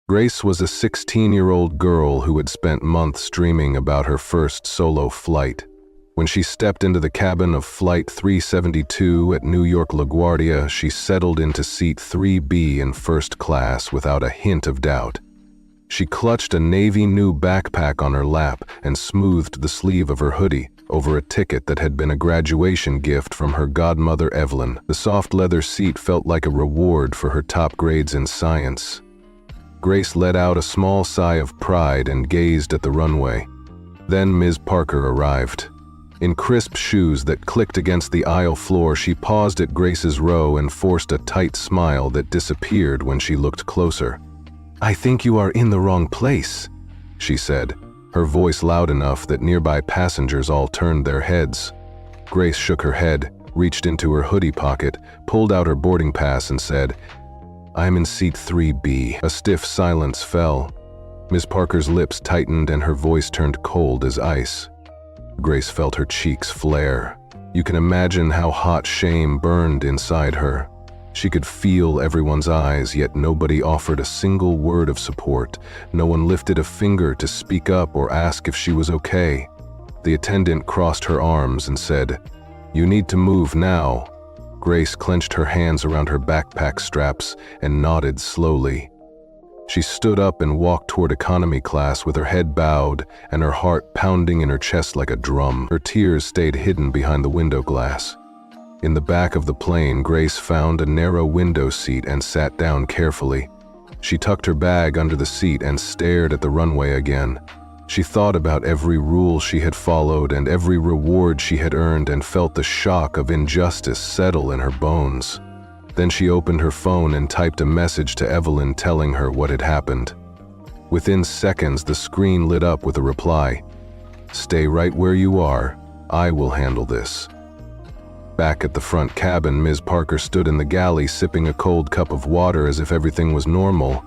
Grace was a 16-year-old girl who had spent months dreaming about her first solo flight. When she stepped into the cabin of Flight 372 at New York LaGuardia, she settled into seat 3B in first class without a hint of doubt. She clutched a navy new backpack on her lap and smoothed the sleeve of her hoodie over a ticket that had been a graduation gift from her godmother Evelyn. The soft leather seat felt like a reward for her top grades in science. Grace let out a small sigh of pride and gazed at the runway. Then Ms. Parker arrived. In crisp shoes that clicked against the aisle floor, she paused at Grace's row and forced a tight smile that disappeared when she looked closer. "I think you are in the wrong place," she said, her voice loud enough that nearby passengers all turned their heads. Grace shook her head, reached into her hoodie pocket, pulled out her boarding pass and said, "I'm in seat 3B. A stiff silence fell. Ms. Parker's lips tightened and her voice turned cold as ice. Grace felt her cheeks flare. You can imagine how hot shame burned inside her. She could feel everyone's eyes, yet nobody offered a single word of support. No one lifted a finger to speak up or ask if she was okay. The attendant crossed her arms and said, "You need to move now." Grace clenched her hands around her backpack straps and nodded slowly. She stood up and walked toward economy class with her head bowed and her heart pounding in her chest like a drum. Her tears stayed hidden behind the window glass. In the back of the plane, Grace found a narrow window seat and sat down carefully. She tucked her bag under the seat and stared at the runway again. She thought about every rule she had followed and every reward she had earned and felt the shock of injustice settle in her bones. Then she opened her phone and typed a message to Evelyn telling her what had happened. Within seconds, the screen lit up with a reply. "Stay right where you are. I will handle this." Back at the front cabin, Ms. Parker stood in the galley sipping a cold cup of water as if everything was normal.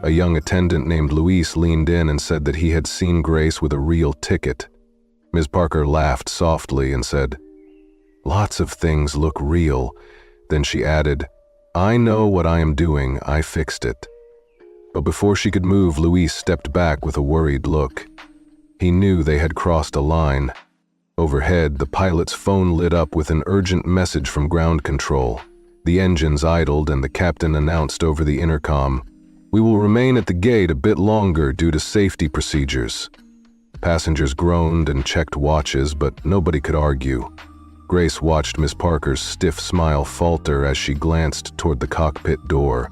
A young attendant named Luis leaned in and said that he had seen Grace with a real ticket. Ms. Parker laughed softly and said, "Lots of things look real." Then she added, "I know what I am doing. I fixed it." But before she could move, Luis stepped back with a worried look. He knew they had crossed a line. Overhead, the pilot's phone lit up with an urgent message from ground control. The engines idled and the captain announced over the intercom, "We will remain at the gate a bit longer due to safety procedures." Passengers groaned and checked watches, but nobody could argue. Grace watched Miss Parker's stiff smile falter as she glanced toward the cockpit door.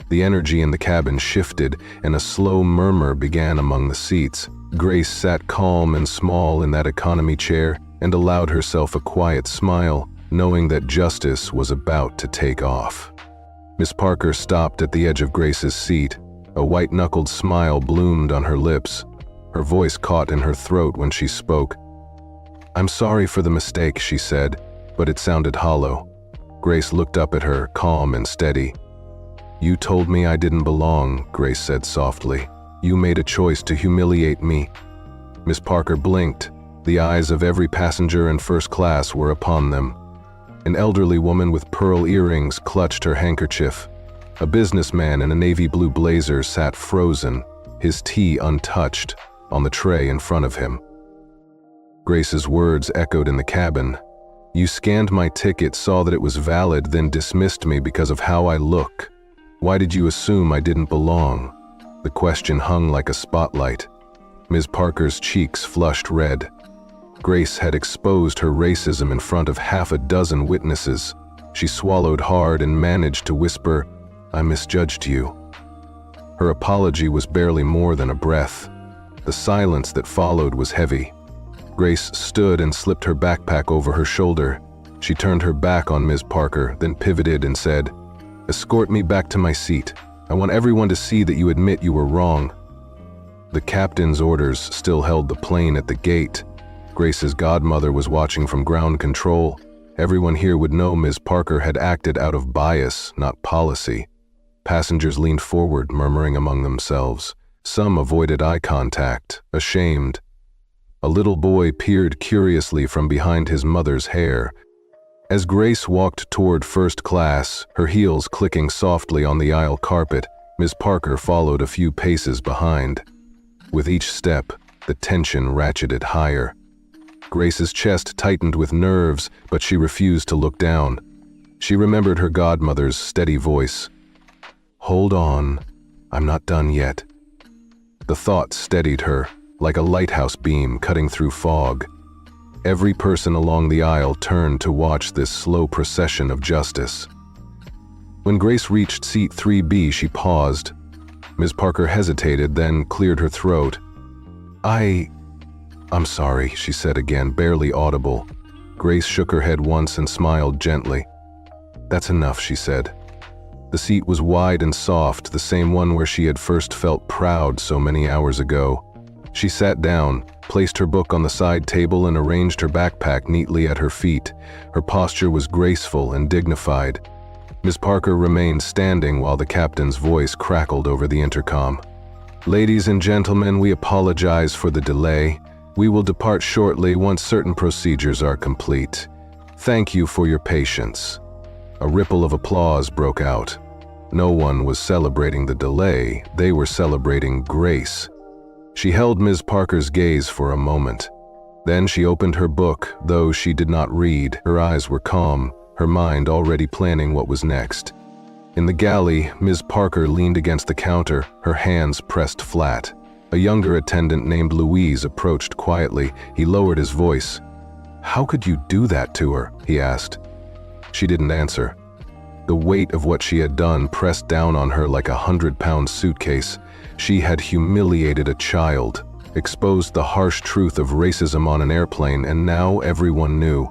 The energy in the cabin shifted, and a slow murmur began among the seats. Grace sat calm and small in that economy chair and allowed herself a quiet smile, knowing that justice was about to take off. Miss Parker stopped at the edge of Grace's seat. A white-knuckled smile bloomed on her lips. Her voice caught in her throat when she spoke. "I'm sorry for the mistake," she said, but it sounded hollow. Grace looked up at her, calm and steady. "You told me I didn't belong," Grace said softly. "You made a choice to humiliate me." Miss Parker blinked. The eyes of every passenger in first class were upon them. An elderly woman with pearl earrings clutched her handkerchief. A businessman in a navy blue blazer sat frozen, his tea untouched, on the tray in front of him. Grace's words echoed in the cabin. "You scanned my ticket, saw that it was valid, then dismissed me because of how I look. Why did you assume I didn't belong?" The question hung like a spotlight. Ms. Parker's cheeks flushed red. Grace had exposed her racism in front of half a dozen witnesses. She swallowed hard and managed to whisper, "I misjudged you." Her apology was barely more than a breath. The silence that followed was heavy. Grace stood and slipped her backpack over her shoulder. She turned her back on Ms. Parker, then pivoted and said, "Escort me back to my seat. I want everyone to see that you admit you were wrong." The captain's orders still held the plane at the gate. Grace's godmother was watching from ground control. Everyone here would know Ms. Parker had acted out of bias, not policy. Passengers leaned forward, murmuring among themselves. Some avoided eye contact, ashamed. A little boy peered curiously from behind his mother's hair. As Grace walked toward first class, her heels clicking softly on the aisle carpet, Ms. Parker followed a few paces behind. With each step, the tension ratcheted higher. Grace's chest tightened with nerves, but she refused to look down. She remembered her godmother's steady voice. "Hold on, I'm not done yet." The thought steadied her, like a lighthouse beam cutting through fog. Every person along the aisle turned to watch this slow procession of justice. When Grace reached seat 3B, she paused. Ms. Parker hesitated, then cleared her throat. I'm sorry," she said again, barely audible. Grace shook her head once and smiled gently. "That's enough," she said. The seat was wide and soft, the same one where she had first felt proud so many hours ago. She sat down, placed her book on the side table, and arranged her backpack neatly at her feet. Her posture was graceful and dignified. Ms. Parker remained standing while the captain's voice crackled over the intercom. "Ladies and gentlemen, we apologize for the delay. We will depart shortly once certain procedures are complete. Thank you for your patience." A ripple of applause broke out. No one was celebrating the delay, they were celebrating Grace. She held Ms. Parker's gaze for a moment. Then she opened her book, though she did not read. Her eyes were calm, her mind already planning what was next. In the galley, Ms. Parker leaned against the counter, her hands pressed flat. A younger attendant named Louise approached quietly. He lowered his voice. "How could you do that to her?" he asked. She didn't answer. The weight of what she had done pressed down on her like a 100-pound suitcase. She had humiliated a child, exposed the harsh truth of racism on an airplane, and now everyone knew.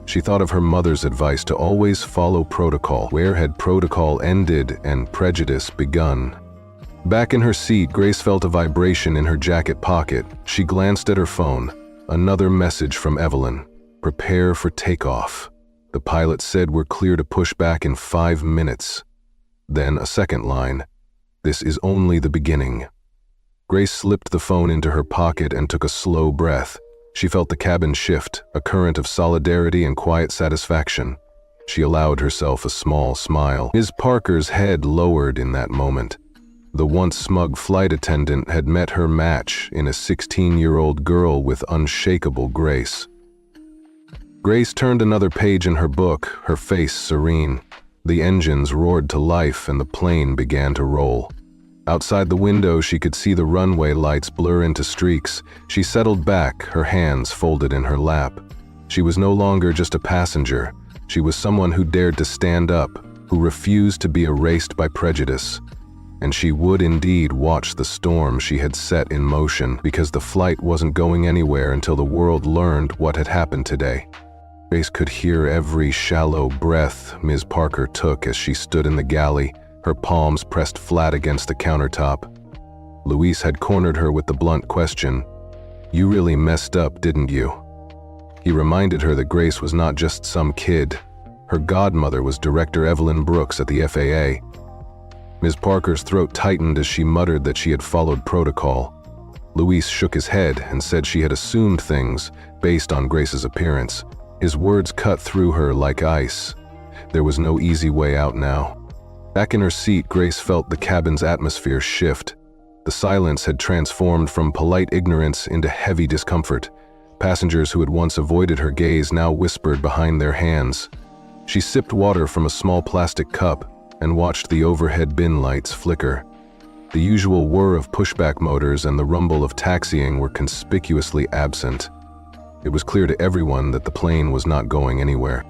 She thought of her mother's advice to always follow protocol. Where had protocol ended and prejudice begun? Back in her seat, Grace felt a vibration in her jacket pocket. She glanced at her phone. Another message from Evelyn. "Prepare for takeoff. The pilot said we're clear to push back in 5 minutes." Then a second line. "This is only the beginning." Grace slipped the phone into her pocket and took a slow breath. She felt the cabin shift, a current of solidarity and quiet satisfaction. She allowed herself a small smile. Ms. Parker's head lowered in that moment. The once smug flight attendant had met her match in a 16-year-old girl with unshakable grace. Grace turned another page in her book, her face serene. The engines roared to life and the plane began to roll. Outside the window, she could see the runway lights blur into streaks. She settled back, her hands folded in her lap. She was no longer just a passenger. She was someone who dared to stand up, who refused to be erased by prejudice. And she would indeed watch the storm she had set in motion, because the flight wasn't going anywhere until the world learned what had happened today. Grace could hear every shallow breath Ms. Parker took as she stood in the galley, her palms pressed flat against the countertop. Louise had cornered her with the blunt question, "You really messed up, didn't you?" He reminded her that Grace was not just some kid. Her godmother was Director Evelyn Brooks at the FAA. Ms. Parker's throat tightened as she muttered that she had followed protocol. Louise shook his head and said she had assumed things based on Grace's appearance. His words cut through her like ice. There was no easy way out now. Back in her seat, Grace felt the cabin's atmosphere shift. The silence had transformed from polite ignorance into heavy discomfort. Passengers who had once avoided her gaze now whispered behind their hands. She sipped water from a small plastic cup and watched the overhead bin lights flicker. The usual whir of pushback motors and the rumble of taxiing were conspicuously absent. It was clear to everyone that the plane was not going anywhere.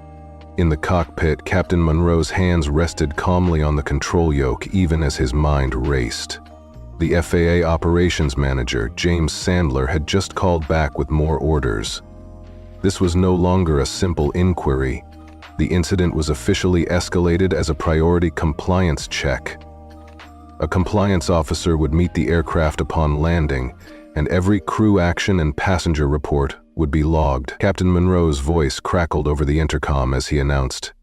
In the cockpit, Captain Monroe's hands rested calmly on the control yoke even as his mind raced. The FAA operations manager, James Sandler, had just called back with more orders. This was no longer a simple inquiry. The incident was officially escalated as a priority compliance check. A compliance officer would meet the aircraft upon landing, and every crew action and passenger report would be logged. Captain Monroe's voice crackled over the intercom as he announced,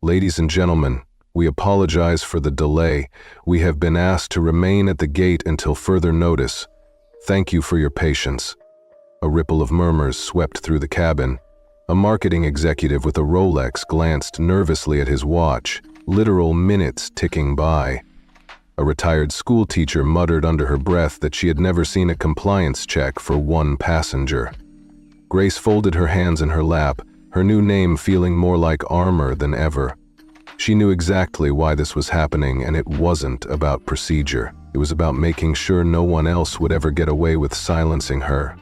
"Ladies and gentlemen, we apologize for the delay. We have been asked to remain at the gate until further notice. Thank you for your patience." A ripple of murmurs swept through the cabin. A marketing executive with a Rolex glanced nervously at his watch, literal minutes ticking by. A retired school teacher muttered under her breath that she had never seen a compliance check for one passenger. Grace folded her hands in her lap, her new name feeling more like armor than ever. She knew exactly why this was happening, and it wasn't about procedure. It was about making sure no one else would ever get away with silencing her.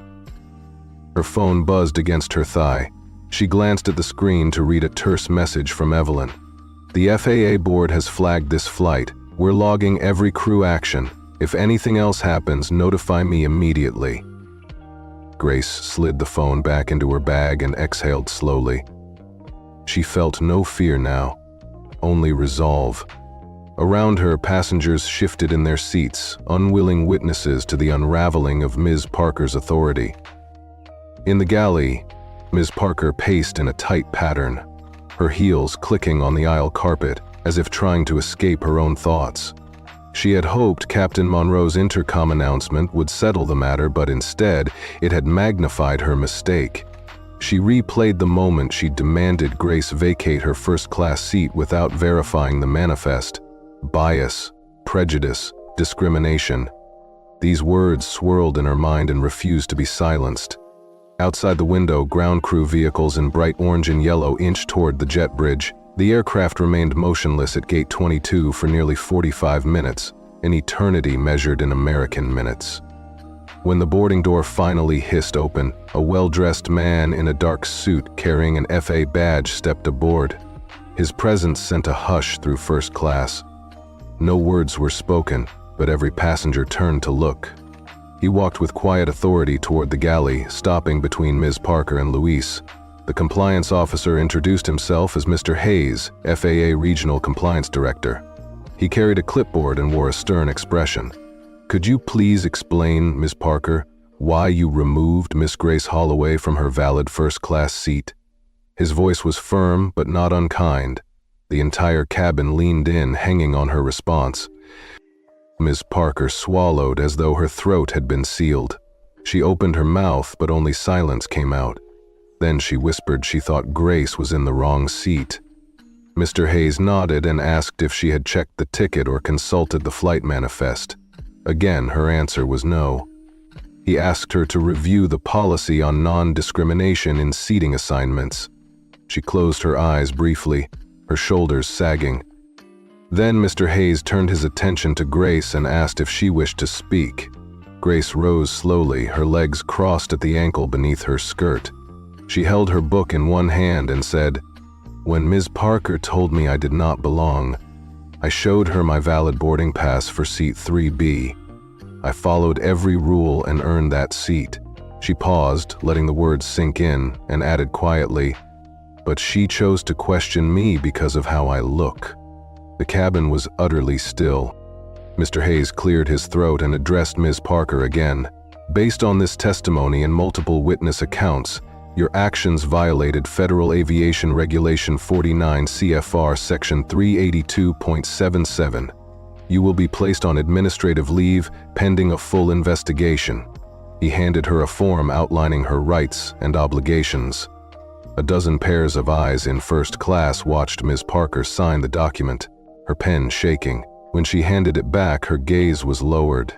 Her phone buzzed against her thigh. She glanced at the screen to read a terse message from Evelyn. "The FAA board has flagged this flight. We're logging every crew action. If anything else happens, notify me immediately." Grace slid the phone back into her bag and exhaled slowly. She felt no fear now, only resolve. Around her, passengers shifted in their seats, unwilling witnesses to the unraveling of Ms. Parker's authority. In the galley, Ms. Parker paced in a tight pattern, her heels clicking on the aisle carpet as if trying to escape her own thoughts. She had hoped Captain Monroe's intercom announcement would settle the matter, but instead, it had magnified her mistake. She replayed the moment she demanded Grace vacate her first-class seat without verifying the manifest. Bias, prejudice, discrimination. These words swirled in her mind and refused to be silenced. Outside the window, ground crew vehicles in bright orange and yellow inched toward the jet bridge. The aircraft remained motionless at Gate 22 for nearly 45 minutes, an eternity measured in American minutes. When the boarding door finally hissed open, a well-dressed man in a dark suit carrying an FA badge stepped aboard. His presence sent a hush through first class. No words were spoken, but every passenger turned to look. He walked with quiet authority toward the galley, stopping between Ms. Parker and Luis. The compliance officer introduced himself as Mr. Hayes, FAA Regional Compliance Director. He carried a clipboard and wore a stern expression. "Could you please explain, Ms. Parker, why you removed Miss Grace Holloway from her valid first-class seat?" His voice was firm but not unkind. The entire cabin leaned in, hanging on her response. Ms. Parker swallowed as though her throat had been sealed. She opened her mouth, but only silence came out. Then she whispered she thought Grace was in the wrong seat. Mr. Hayes nodded and asked if she had checked the ticket or consulted the flight manifest. Again, her answer was no. He asked her to review the policy on non-discrimination in seating assignments. She closed her eyes briefly, her shoulders sagging. Then Mr. Hayes turned his attention to Grace and asked if she wished to speak. Grace rose slowly, her legs crossed at the ankle beneath her skirt. She held her book in one hand and said, "When Ms. Parker told me I did not belong, I showed her my valid boarding pass for seat 3B. I followed every rule and earned that seat." She paused, letting the words sink in, and added quietly, "But she chose to question me because of how I look." The cabin was utterly still. Mr. Hayes cleared his throat and addressed Ms. Parker again. "Based on this testimony and multiple witness accounts, your actions violated Federal Aviation Regulation 49 CFR Section 382.77. You will be placed on administrative leave pending a full investigation." He handed her a form outlining her rights and obligations. A dozen pairs of eyes in first class watched Ms. Parker sign the document, her pen shaking. When she handed it back, her gaze was lowered.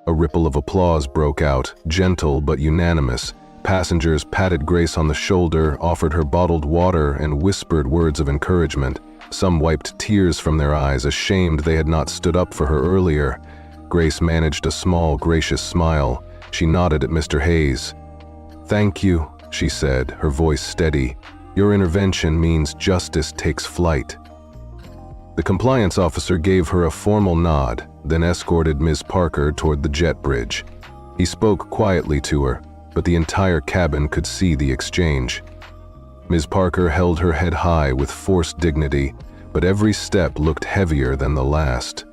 A ripple of applause broke out, gentle but unanimous. Passengers patted Grace on the shoulder, offered her bottled water, and whispered words of encouragement. Some wiped tears from their eyes, ashamed they had not stood up for her earlier. Grace managed a small, gracious smile. She nodded at Mr. Hayes. "Thank you," she said, her voice steady. "Your intervention means justice takes flight." The compliance officer gave her a formal nod, then escorted Ms. Parker toward the jet bridge. He spoke quietly to her, but the entire cabin could see the exchange. Ms. Parker held her head high with forced dignity, but every step looked heavier than the last.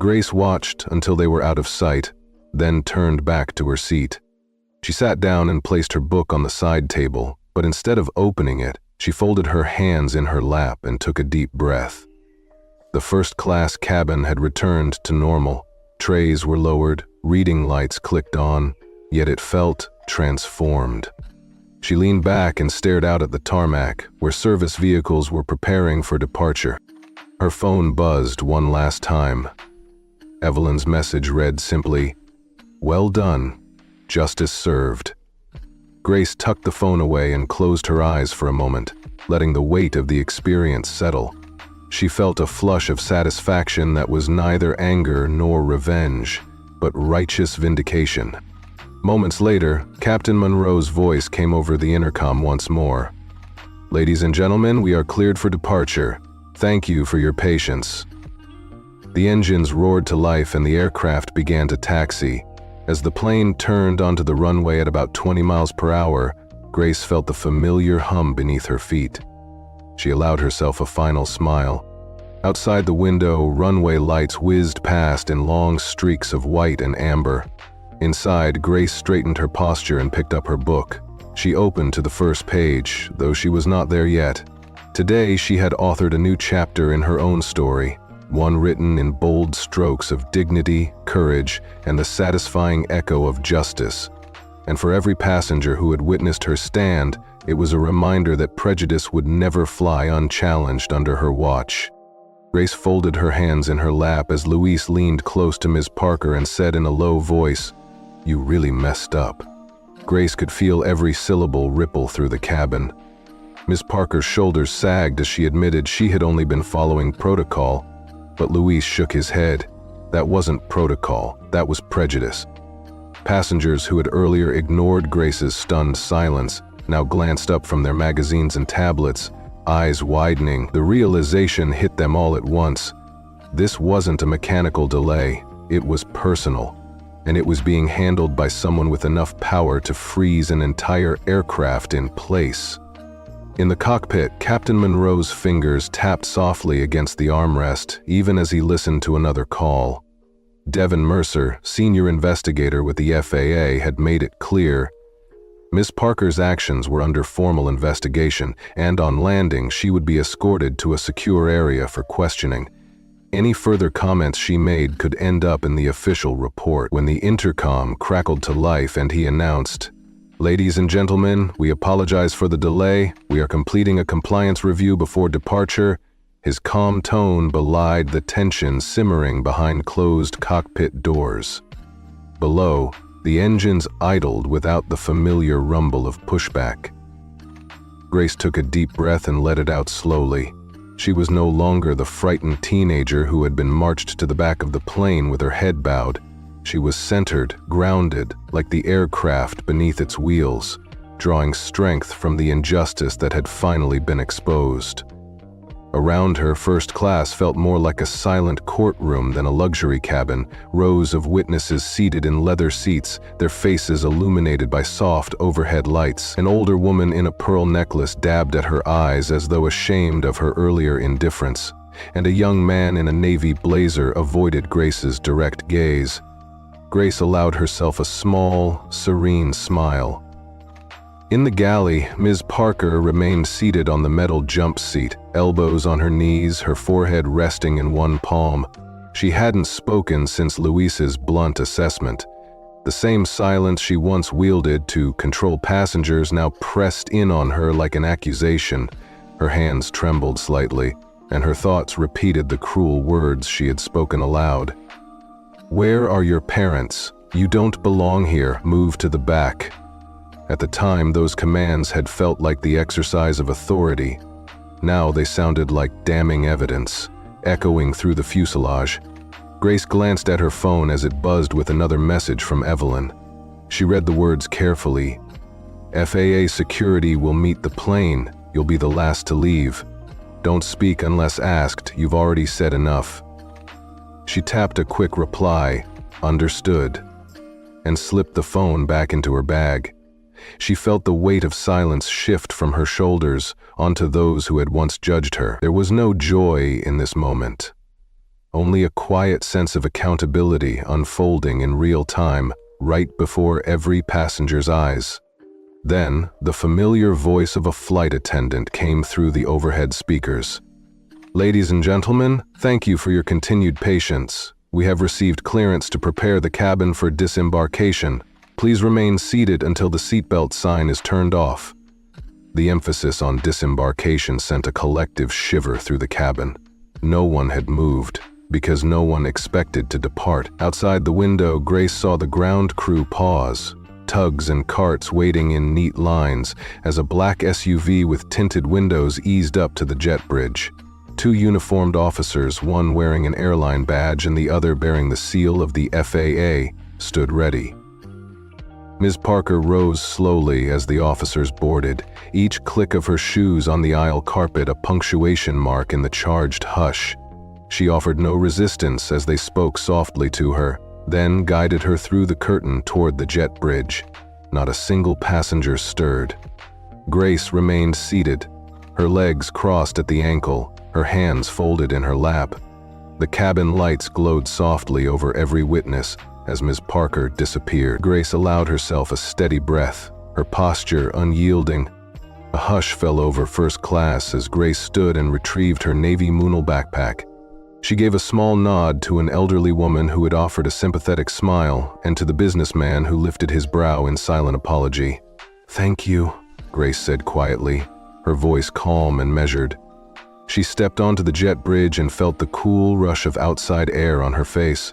Grace watched until they were out of sight, then turned back to her seat. She sat down and placed her book on the side table, but instead of opening it, she folded her hands in her lap and took a deep breath. The first-class cabin had returned to normal. Trays were lowered, reading lights clicked on, yet it felt transformed. She leaned back and stared out at the tarmac, where service vehicles were preparing for departure. Her phone buzzed one last time. Evelyn's message read simply, "Well done. Justice served." Grace tucked the phone away and closed her eyes for a moment, letting the weight of the experience settle. She felt a flush of satisfaction that was neither anger nor revenge, but righteous vindication. Moments later, Captain Monroe's voice came over the intercom once more. "Ladies and gentlemen, we are cleared for departure. Thank you for your patience." The engines roared to life and the aircraft began to taxi. As the plane turned onto the runway at about 20 miles per hour, Grace felt the familiar hum beneath her feet. She allowed herself a final smile. Outside the window, runway lights whizzed past in long streaks of white and amber. Inside, Grace straightened her posture and picked up her book. She opened to the first page, though she was not there yet. Today, she had authored a new chapter in her own story, one written in bold strokes of dignity, courage, and the satisfying echo of justice. And for every passenger who had witnessed her stand, it was a reminder that prejudice would never fly unchallenged under her watch. Grace folded her hands in her lap as Louise leaned close to Ms. Parker and said in a low voice, "You really messed up." Grace could feel every syllable ripple through the cabin. Ms. Parker's shoulders sagged as she admitted she had only been following protocol, but Louise shook his head. That wasn't protocol, that was prejudice. Passengers who had earlier ignored Grace's stunned silence now glanced up from their magazines and tablets, eyes widening. The realization hit them all at once. This wasn't a mechanical delay, it was personal, and it was being handled by someone with enough power to freeze an entire aircraft in place. In the cockpit, Captain Monroe's fingers tapped softly against the armrest, even as he listened to another call. Devin Mercer, senior investigator with the FAA, had made it clear Ms. Parker's actions were under formal investigation, and on landing, she would be escorted to a secure area for questioning. Any further comments she made could end up in the official report. When the intercom crackled to life and he announced, "Ladies and gentlemen, we apologize for the delay. We are completing a compliance review before departure," his calm tone belied the tension simmering behind closed cockpit doors. Below, the engines idled without the familiar rumble of pushback. Grace took a deep breath and let it out slowly. She was no longer the frightened teenager who had been marched to the back of the plane with her head bowed. She was centered, grounded, like the aircraft beneath its wheels, drawing strength from the injustice that had finally been exposed. Around her, first class felt more like a silent courtroom than a luxury cabin, rows of witnesses seated in leather seats, their faces illuminated by soft overhead lights. An older woman in a pearl necklace dabbed at her eyes as though ashamed of her earlier indifference, and a young man in a navy blazer avoided Grace's direct gaze. Grace allowed herself a small, serene smile. In the galley, Ms. Parker remained seated on the metal jump seat, elbows on her knees, her forehead resting in one palm. She hadn't spoken since Louise's blunt assessment. The same silence she once wielded to control passengers now pressed in on her like an accusation. Her hands trembled slightly, and her thoughts repeated the cruel words she had spoken aloud. "Where are your parents? You don't belong here. Move to the back." At the time, those commands had felt like the exercise of authority. Now they sounded like damning evidence, echoing through the fuselage. Grace glanced at her phone as it buzzed with another message from Evelyn. She read the words carefully. "FAA security will meet the plane. You'll be the last to leave. Don't speak unless asked. You've already said enough." She tapped a quick reply, "Understood," and slipped the phone back into her bag. She felt the weight of silence shift from her shoulders onto those who had once judged her. There was no joy in this moment, only a quiet sense of accountability unfolding in real time, right before every passenger's eyes. Then, the familiar voice of a flight attendant came through the overhead speakers. "Ladies and gentlemen, thank you for your continued patience. We have received clearance to prepare the cabin for disembarkation. Please remain seated until the seatbelt sign is turned off." The emphasis on disembarkation sent a collective shiver through the cabin. No one had moved. because no one expected to depart. Outside the window, Grace saw the ground crew pause, tugs and carts waiting in neat lines as a black SUV with tinted windows eased up to the jet bridge. Two uniformed officers, one wearing an airline badge and the other bearing the seal of the FAA, stood ready. Ms. Parker rose slowly as the officers boarded, each click of her shoes on the aisle carpet a punctuation mark in the charged hush. She offered no resistance as they spoke softly to her, then guided her through the curtain toward the jet bridge. Not a single passenger stirred. Grace remained seated, her legs crossed at the ankle, her hands folded in her lap. The cabin lights glowed softly over every witness as Ms. Parker disappeared. Grace allowed herself a steady breath, her posture unyielding. A hush fell over first class as Grace stood and retrieved her navy Moonal backpack. She gave a small nod to an elderly woman who had offered a sympathetic smile and to the businessman who lifted his brow in silent apology. "Thank you," Grace said quietly, her voice calm and measured. She stepped onto the jet bridge and felt the cool rush of outside air on her face.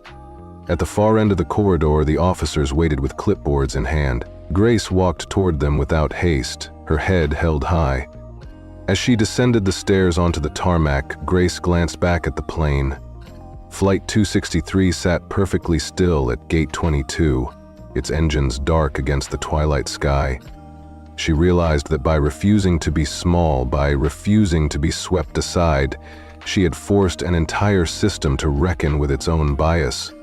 At the far end of the corridor, the officers waited with clipboards in hand. Grace walked toward them without haste, her head held high. As she descended the stairs onto the tarmac, Grace glanced back at the plane. Flight 263 sat perfectly still at Gate 22, its engines dark against the twilight sky. She realized that by refusing to be small, by refusing to be swept aside, she had forced an entire system to reckon with its own bias.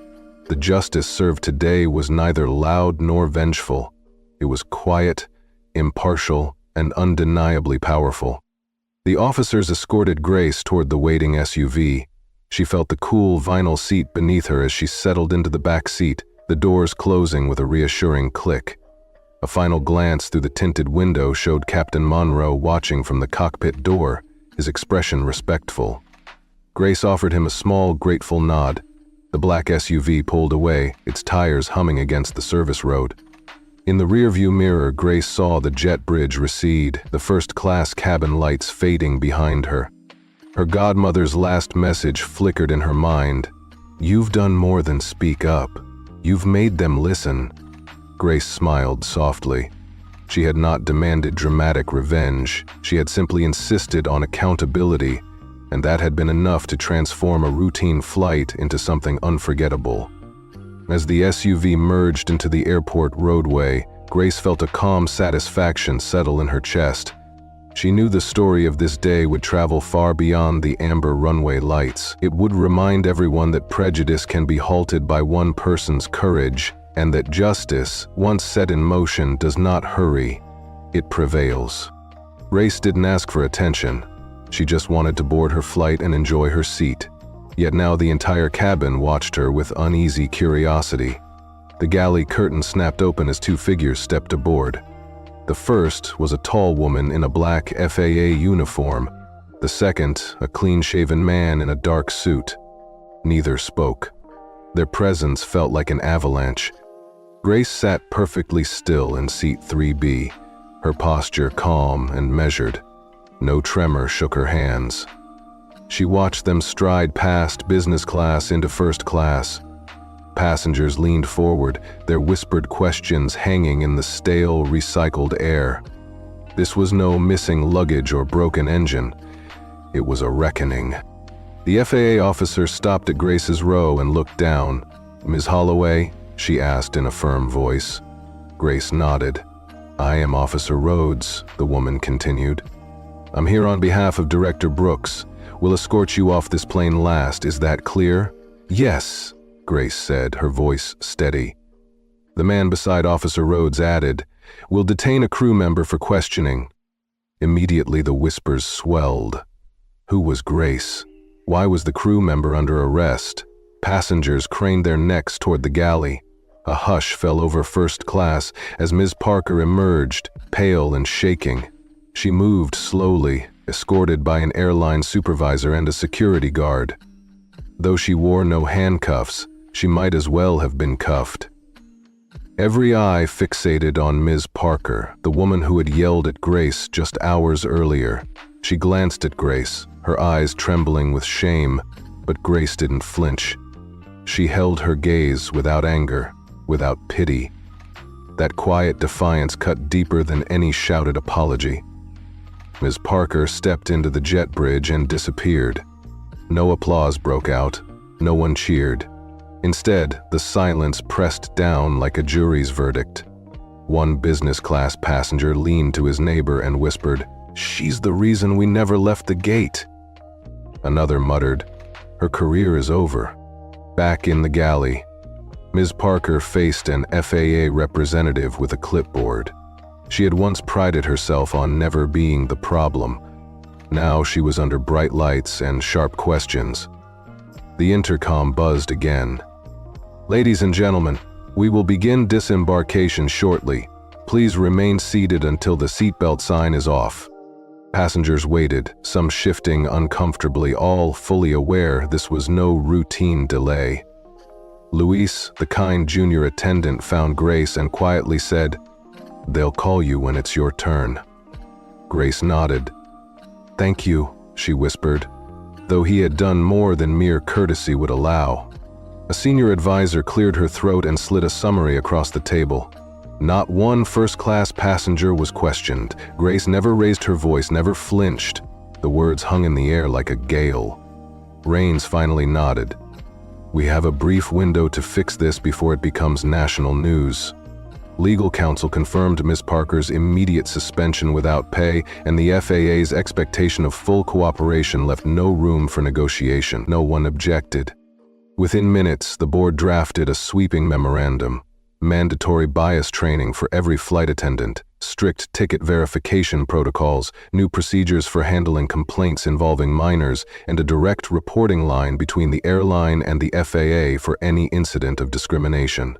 The justice served today was neither loud nor vengeful. It was quiet, impartial, and undeniably powerful. The officers escorted Grace toward the waiting SUV. She felt the cool vinyl seat beneath her as she settled into the back seat, the doors closing with a reassuring click. A final glance through the tinted window showed Captain Monroe watching from the cockpit door, his expression respectful. Grace offered him a small, grateful nod. The black SUV pulled away, its tires humming against the service road. In the rearview mirror, Grace saw the jet bridge recede, the first-class cabin lights fading behind her. Her godmother's last message flickered in her mind. "You've done more than speak up. You've made them listen." Grace smiled softly. She had not demanded dramatic revenge. She had simply insisted on accountability, and that had been enough to transform a routine flight into something unforgettable. As the SUV merged into the airport roadway, Grace felt a calm satisfaction settle in her chest. She knew the story of this day would travel far beyond the amber runway lights. It would remind everyone that prejudice can be halted by one person's courage, and that justice, once set in motion, does not hurry. It prevails. Grace didn't ask for attention. She just wanted to board her flight and enjoy her seat. Yet now the entire cabin watched her with uneasy curiosity. The galley curtain snapped open as two figures stepped aboard. The first was a tall woman in a black FAA uniform. The second, a clean-shaven man in a dark suit. Neither spoke. Their presence felt like an avalanche. Grace sat perfectly still in seat 3B, her posture calm and measured. No tremor shook her hands. She watched them stride past business class into first class. Passengers leaned forward, their whispered questions hanging in the stale, recycled air. This was no missing luggage or broken engine. It was a reckoning. The FAA officer stopped at Grace's row and looked down. "Ms. Holloway?" she asked in a firm voice. Grace nodded. "I am Officer Rhodes," the woman continued. "I'm here on behalf of Director Brooks. We'll escort you off this plane last. Is that clear?" "Yes," Grace said, her voice steady. The man beside Officer Rhodes added, "We'll detain a crew member for questioning." Immediately the whispers swelled. Who was Grace? Why was the crew member under arrest? Passengers craned their necks toward the galley. A hush fell over first class as Ms. Parker emerged, pale and shaking. She moved slowly, escorted by an airline supervisor and a security guard. Though she wore no handcuffs, she might as well have been cuffed. Every eye fixated on Ms. Parker, the woman who had yelled at Grace just hours earlier. She glanced at Grace, her eyes trembling with shame. But Grace didn't flinch. She held her gaze without anger, without pity. That quiet defiance cut deeper than any shouted apology. Ms. Parker stepped into the jet bridge and disappeared. No applause broke out. No one cheered. Instead, the silence pressed down like a jury's verdict. One business-class passenger leaned to his neighbor and whispered, "She's the reason we never left the gate." Another muttered, "Her career is over." Back in the galley, Ms. Parker faced an FAA representative with a clipboard. She had once prided herself on never being the problem. Now she was under bright lights and sharp questions. The intercom buzzed again. "Ladies and gentlemen, we will begin disembarkation shortly. Please remain seated until the seatbelt sign is off." Passengers waited, some shifting uncomfortably, all fully aware this was no routine delay. Luis, the kind junior attendant, found Grace and quietly said, "They'll call you when it's your turn." Grace nodded. "Thank you," she whispered, though he had done more than mere courtesy would allow. A senior advisor cleared her throat and slid a summary across the table. Not one first-class passenger was questioned. Grace never raised her voice, never flinched. The words hung in the air like a gale. Raines finally nodded. "We have a brief window to fix this before it becomes national news." Legal counsel confirmed Ms. Parker's immediate suspension without pay, and the FAA's expectation of full cooperation left no room for negotiation. No one objected. Within minutes, the board drafted a sweeping memorandum: mandatory bias training for every flight attendant, strict ticket verification protocols, new procedures for handling complaints involving minors, and a direct reporting line between the airline and the FAA for any incident of discrimination.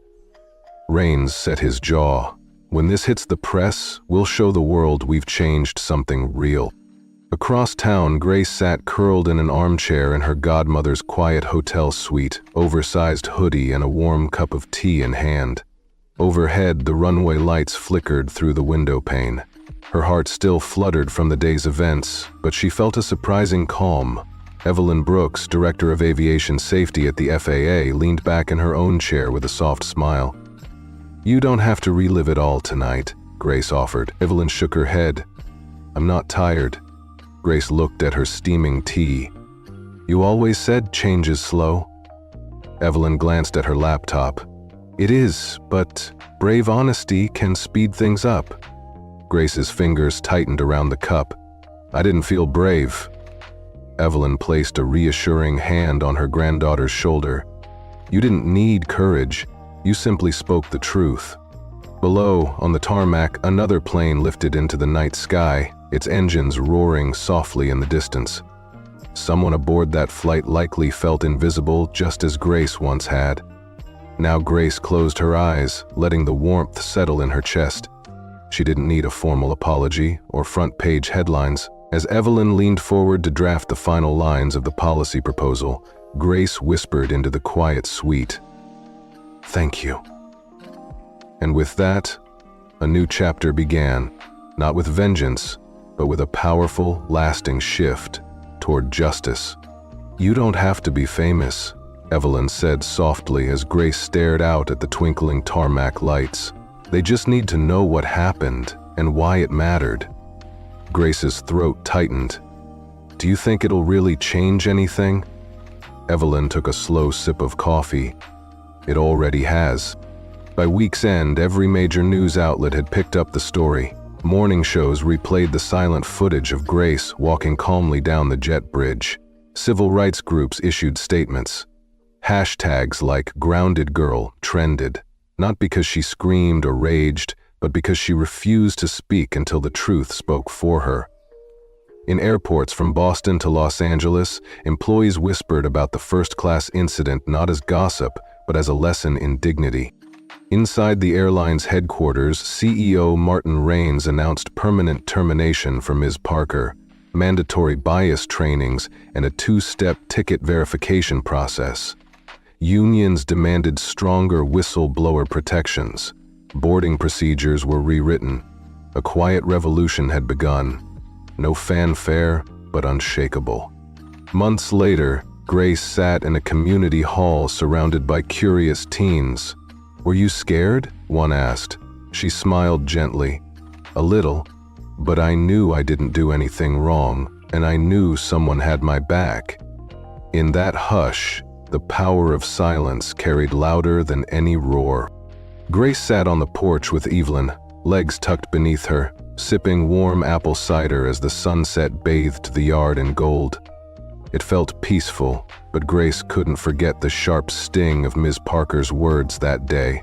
Raines set his jaw. "When this hits the press, we'll show the world we've changed something real." Across town, Grace sat curled in an armchair in her godmother's quiet hotel suite, oversized hoodie and a warm cup of tea in hand. Overhead, the runway lights flickered through the window pane. Her heart still fluttered from the day's events, but she felt a surprising calm. Evelyn Brooks, Director of Aviation Safety at the FAA, leaned back in her own chair with a soft smile. "You don't have to relive it all tonight," Grace offered. Evelyn shook her head. "I'm not tired." Grace looked at her steaming tea. "You always said change is slow." Evelyn glanced at her laptop. "It is, but brave honesty can speed things up." Grace's fingers tightened around the cup. "I didn't feel brave." Evelyn placed a reassuring hand on her granddaughter's shoulder. "You didn't need courage. You simply spoke the truth." Below, on the tarmac, another plane lifted into the night sky, its engines roaring softly in the distance. Someone aboard that flight likely felt invisible, just as Grace once had. Now Grace closed her eyes, letting the warmth settle in her chest. She didn't need a formal apology or front-page headlines. As Evelyn leaned forward to draft the final lines of the policy proposal, Grace whispered into the quiet suite, "Thank you." And with that, a new chapter began, not with vengeance, but with a powerful, lasting shift toward justice. "You don't have to be famous," Evelyn said softly as Grace stared out at the twinkling tarmac lights. "They just need to know what happened and why it mattered." Grace's throat tightened. "Do you think it'll really change anything?" Evelyn took a slow sip of coffee. "It already has." By week's end, every major news outlet had picked up the story. Morning shows replayed the silent footage of Grace walking calmly down the jet bridge. Civil rights groups issued statements. Hashtags like "Grounded Girl" trended, not because she screamed or raged, but because she refused to speak until the truth spoke for her. In airports from Boston to Los Angeles, employees whispered about the first-class incident not as gossip, but as a lesson in dignity. Inside the airline's headquarters, CEO Martin Raines announced permanent termination for Ms. Parker, mandatory bias trainings, and a two-step ticket verification process. Unions demanded stronger whistleblower protections. Boarding procedures were rewritten. A quiet revolution had begun. No fanfare, but unshakable. Months later, Grace sat in a community hall surrounded by curious teens. "Were you scared?" one asked. She smiled gently. "A little, but I knew I didn't do anything wrong, and I knew someone had my back." In that hush, the power of silence carried louder than any roar. Grace sat on the porch with Evelyn, legs tucked beneath her, sipping warm apple cider as the sunset bathed the yard in gold. It felt peaceful, but Grace couldn't forget the sharp sting of Ms. Parker's words that day.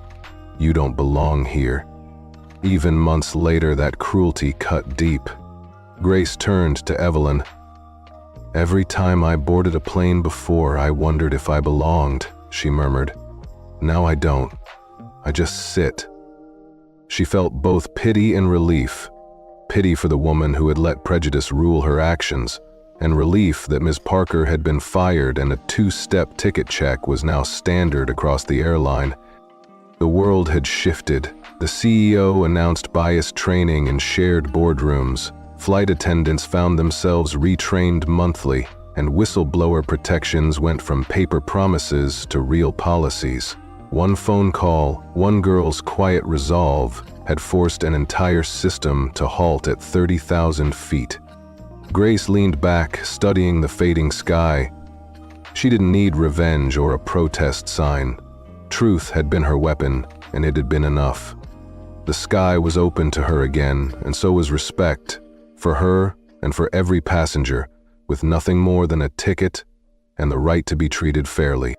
"You don't belong here." Even months later, that cruelty cut deep. Grace turned to Evelyn. "Every time I boarded a plane before, I wondered if I belonged," she murmured. "Now I don't. I just sit." She felt both pity and relief. Pity for the woman who had let prejudice rule her actions, and relief that Ms. Parker had been fired and a two-step ticket check was now standard across the airline. The world had shifted. The CEO announced bias training in shared boardrooms. Flight attendants found themselves retrained monthly, and whistleblower protections went from paper promises to real policies. One phone call, one girl's quiet resolve, had forced an entire system to halt at 30,000 feet. Grace leaned back, studying the fading sky. She didn't need revenge or a protest sign. Truth had been her weapon, and it had been enough. The sky was open to her again, and so was respect, for her and for every passenger, with nothing more than a ticket and the right to be treated fairly.